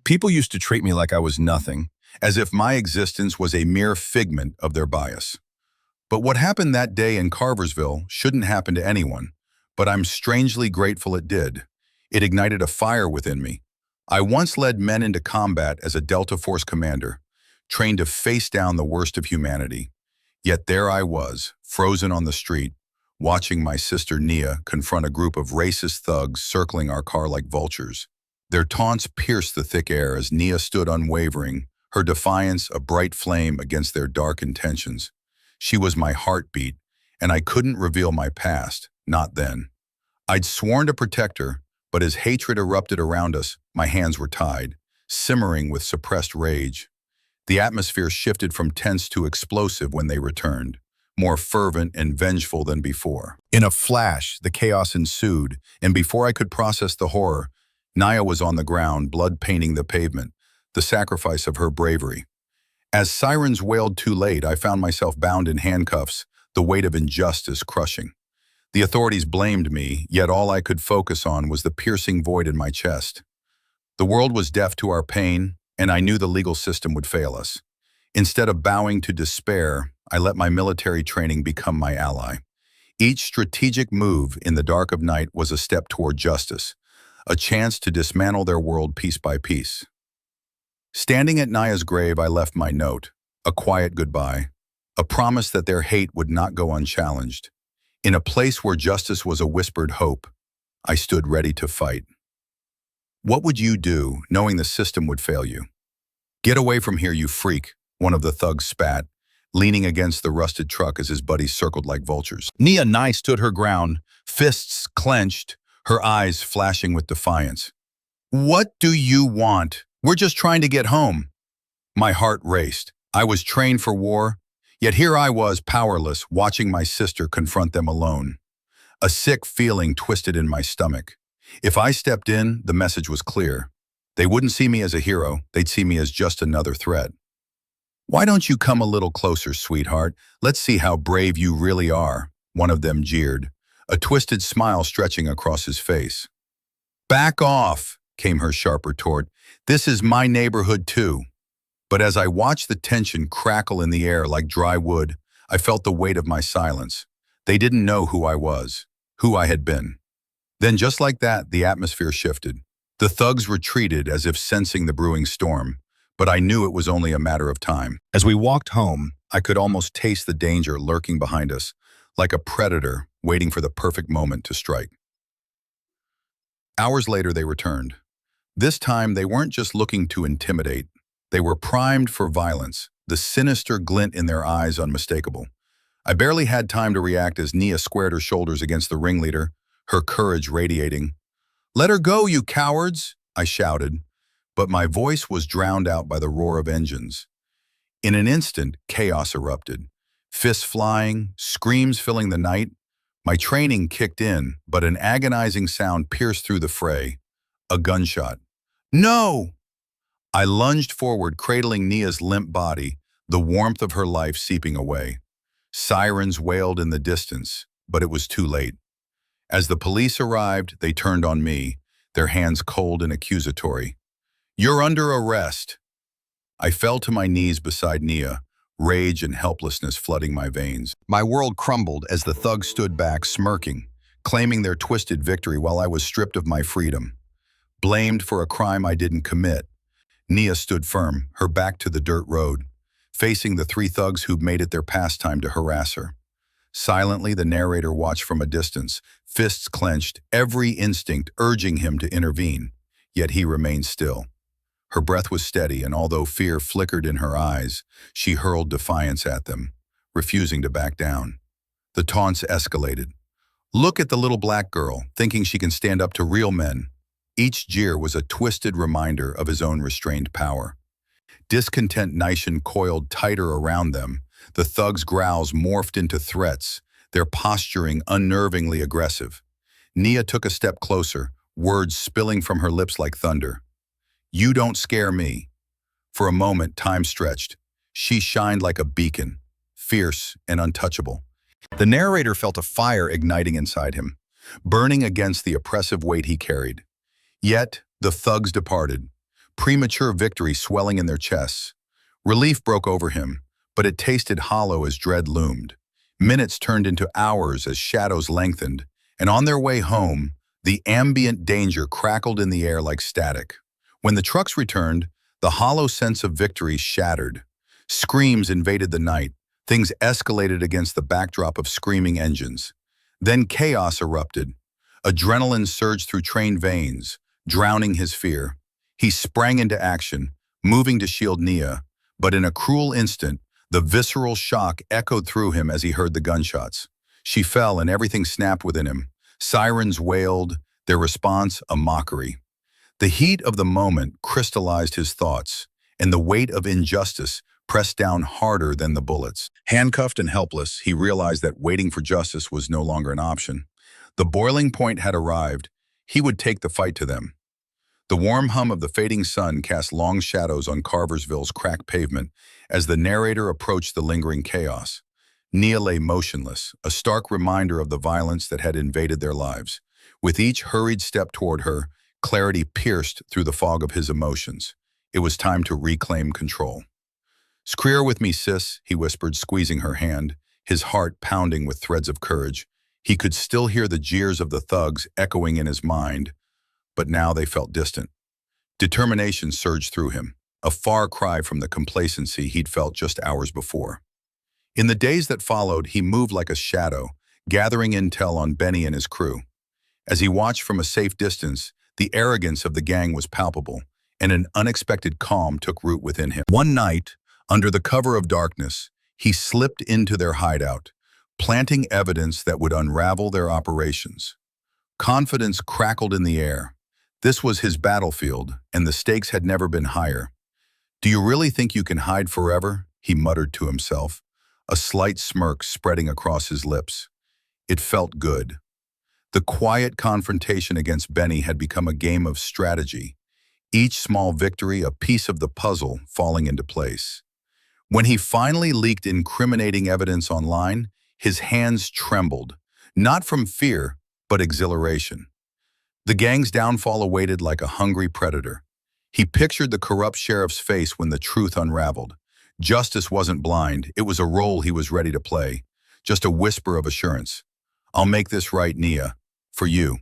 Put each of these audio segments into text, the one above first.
People used to treat me like I was nothing, as if my existence was a mere figment of their bias. But what happened that day in Carversville shouldn't happen to anyone, but I'm strangely grateful it did. It ignited a fire within me. I once led men into combat as a Delta Force commander, trained to face down the worst of humanity. Yet there I was, frozen on the street, watching my sister Nia confront a group of racist thugs circling our car like vultures. Their taunts pierced the thick air as Nia stood unwavering, her defiance a bright flame against their dark intentions. She was my heartbeat, and I couldn't reveal my past, not then. I'd sworn to protect her, but as hatred erupted around us, my hands were tied, simmering with suppressed rage. The atmosphere shifted from tense to explosive when they returned, more fervent and vengeful than before. In a flash, the chaos ensued, and before I could process the horror, Nia was on the ground, blood painting the pavement, the sacrifice of her bravery. As sirens wailed too late, I found myself bound in handcuffs, the weight of injustice crushing. The authorities blamed me, yet all I could focus on was the piercing void in my chest. The world was deaf to our pain, and I knew the legal system would fail us. Instead of bowing to despair, I let my military training become my ally. Each strategic move in the dark of night was a step toward justice, a chance to dismantle their world piece by piece. Standing at Nia's grave, I left my note, a quiet goodbye, a promise that their hate would not go unchallenged. In a place where justice was a whispered hope, I stood ready to fight. What would you do, knowing the system would fail you? "Get away from here, you freak," one of the thugs spat, leaning against the rusted truck as his buddies circled like vultures. Nia Nye stood her ground, fists clenched, her eyes flashing with defiance. "What do you want? We're just trying to get home." My heart raced. I was trained for war, yet here I was powerless, watching my sister confront them alone. A sick feeling twisted in my stomach. If I stepped in, the message was clear. They wouldn't see me as a hero, they'd see me as just another threat. "Why don't you come a little closer, sweetheart? Let's see how brave you really are," one of them jeered, a twisted smile stretching across his face. "Back off," came her sharp retort. "This is my neighborhood too." But as I watched the tension crackle in the air like dry wood, I felt the weight of my silence. They didn't know who I was, who I had been. Then just like that, the atmosphere shifted. The thugs retreated as if sensing the brewing storm, but I knew it was only a matter of time. As we walked home, I could almost taste the danger lurking behind us, like a predator waiting for the perfect moment to strike. Hours later, they returned. This time, they weren't just looking to intimidate. They were primed for violence, the sinister glint in their eyes unmistakable. I barely had time to react as Nia squared her shoulders against the ringleader, her courage radiating. "Let her go, you cowards!" I shouted, but my voice was drowned out by the roar of engines. In an instant, chaos erupted. Fists flying, screams filling the night. My training kicked in, but an agonizing sound pierced through the fray. A gunshot. "No!" I lunged forward, cradling Nia's limp body, the warmth of her life seeping away. Sirens wailed in the distance, but it was too late. As the police arrived, they turned on me, their hands cold and accusatory. "You're under arrest." I fell to my knees beside Nia, rage and helplessness flooding my veins. My world crumbled as the thugs stood back, smirking, claiming their twisted victory while I was stripped of my freedom. Blamed for a crime I didn't commit, Nia stood firm, her back to the dirt road, facing the three thugs who'd made it their pastime to harass her. Silently, the narrator watched from a distance, fists clenched, every instinct urging him to intervene, yet he remained still. Her breath was steady, and although fear flickered in her eyes, she hurled defiance at them, refusing to back down. The taunts escalated. "Look at the little black girl, thinking she can stand up to real men." Each jeer was a twisted reminder of his own restrained power. Discontent nation coiled tighter around them. The thugs' growls morphed into threats, their posturing unnervingly aggressive. Nia took a step closer, words spilling from her lips like thunder. "You don't scare me." For a moment, time stretched. She shined like a beacon, fierce and untouchable. The narrator felt a fire igniting inside him, burning against the oppressive weight he carried. Yet, the thugs departed, premature victory swelling in their chests. Relief broke over him, but it tasted hollow as dread loomed. Minutes turned into hours as shadows lengthened, and on their way home, the ambient danger crackled in the air like static. When the trucks returned, the hollow sense of victory shattered. Screams invaded the night. Things escalated against the backdrop of screaming engines. Then chaos erupted. Adrenaline surged through trained veins, drowning his fear. He sprang into action, moving to shield Nia, but in a cruel instant, the visceral shock echoed through him as he heard the gunshots. She fell and everything snapped within him. Sirens wailed, their response a mockery. The heat of the moment crystallized his thoughts, and the weight of injustice pressed down harder than the bullets. Handcuffed and helpless, he realized that waiting for justice was no longer an option. The boiling point had arrived. He would take the fight to them. The warm hum of the fading sun cast long shadows on Carversville's cracked pavement as the narrator approached the lingering chaos. Nia lay motionless, a stark reminder of the violence that had invaded their lives. With each hurried step toward her, clarity pierced through the fog of his emotions. It was time to reclaim control. "Screer with me, sis," he whispered, squeezing her hand, his heart pounding with threads of courage. He could still hear the jeers of the thugs echoing in his mind, but now they felt distant. Determination surged through him, a far cry from the complacency he'd felt just hours before. In the days that followed, he moved like a shadow, gathering intel on Benny and his crew. As he watched from a safe distance, the arrogance of the gang was palpable, and an unexpected calm took root within him. One night, under the cover of darkness, he slipped into their hideout, planting evidence that would unravel their operations. Confidence crackled in the air. This was his battlefield, and the stakes had never been higher. "Do you really think you can hide forever?" he muttered to himself, a slight smirk spreading across his lips. It felt good. The quiet confrontation against Benny had become a game of strategy, each small victory a piece of the puzzle falling into place. When he finally leaked incriminating evidence online, his hands trembled, not from fear, but exhilaration. The gang's downfall awaited like a hungry predator. He pictured the corrupt sheriff's face when the truth unraveled. Justice wasn't blind, it was a role he was ready to play. Just a whisper of assurance. "I'll make this right, Nia. For you."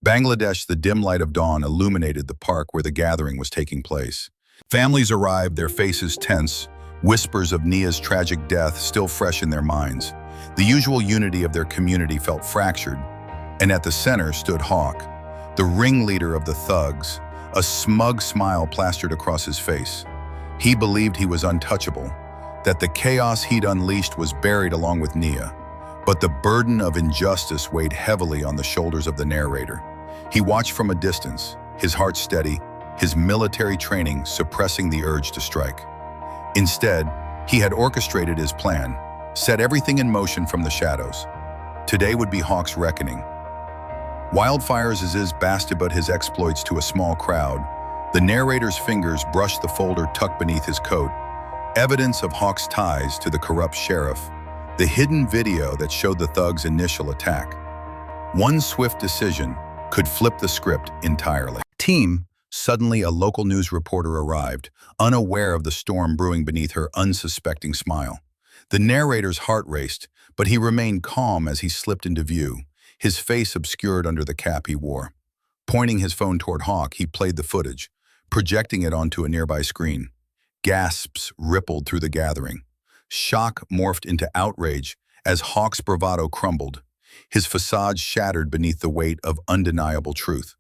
Bangladesh, the dim light of dawn illuminated the park where the gathering was taking place. Families arrived, their faces tense, whispers of Nia's tragic death still fresh in their minds. The usual unity of their community felt fractured, and at the center stood Hawk, the ringleader of the thugs, a smug smile plastered across his face. He believed he was untouchable, that the chaos he'd unleashed was buried along with Nia. But the burden of injustice weighed heavily on the shoulders of the narrator. He watched from a distance, his heart steady, his military training suppressing the urge to strike. Instead, he had orchestrated his plan, set everything in motion from the shadows. Today would be Hawk's reckoning. Wildfires as is boasted about his exploits to a small crowd, the narrator's fingers brushed the folder tucked beneath his coat, evidence of Hawk's ties to the corrupt sheriff, the hidden video that showed the thug's initial attack. One swift decision could flip the script entirely. Team, suddenly a local news reporter arrived, unaware of the storm brewing beneath her unsuspecting smile. The narrator's heart raced, but he remained calm as he slipped into view, his face obscured under the cap he wore. Pointing his phone toward Hawk, he played the footage, projecting it onto a nearby screen. Gasps rippled through the gathering. Shock morphed into outrage as Hawk's bravado crumbled, his facade shattered beneath the weight of undeniable truth.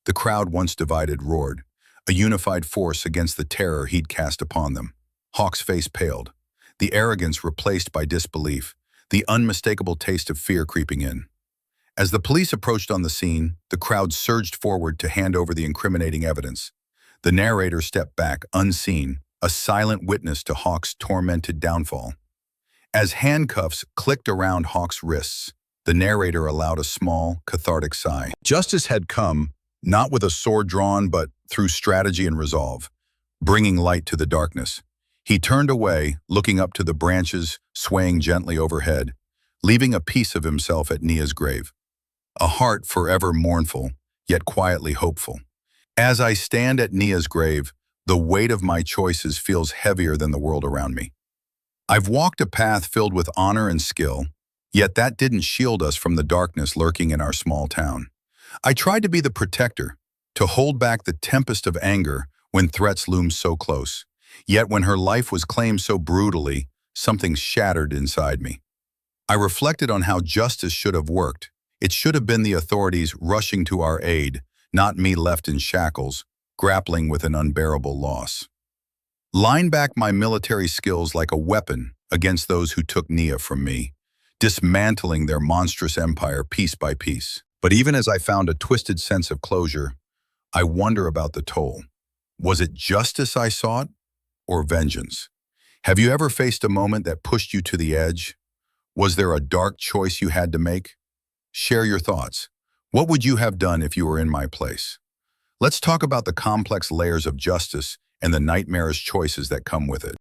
The crowd, once divided, roared, a unified force against the terror he'd cast upon them. Hawk's face paled, the arrogance replaced by disbelief, the unmistakable taste of fear creeping in. As the police approached on the scene, the crowd surged forward to hand over the incriminating evidence. The narrator stepped back, unseen, a silent witness to Hawk's tormented downfall. As handcuffs clicked around Hawk's wrists, the narrator allowed a small, cathartic sigh. Justice had come, not with a sword drawn, but through strategy and resolve, bringing light to the darkness. He turned away, looking up to the branches swaying gently overhead, leaving a piece of himself at Nia's grave. A heart forever mournful, yet quietly hopeful. As I stand at Nia's grave, the weight of my choices feels heavier than the world around me. I've walked a path filled with honor and skill, yet that didn't shield us from the darkness lurking in our small town. I tried to be the protector, to hold back the tempest of anger when threats loomed so close. Yet when her life was claimed so brutally, something shattered inside me. I reflected on how justice should have worked. It should have been the authorities rushing to our aid, not me left in shackles, grappling with an unbearable loss. Line back my military skills like a weapon against those who took Nia from me, dismantling their monstrous empire piece by piece. But even as I found a twisted sense of closure, I wonder about the toll. Was it justice I sought, or vengeance? Have you ever faced a moment that pushed you to the edge? Was there a dark choice you had to make? Share your thoughts. What would you have done if you were in my place? Let's talk about the complex layers of justice and the nightmarish choices that come with it.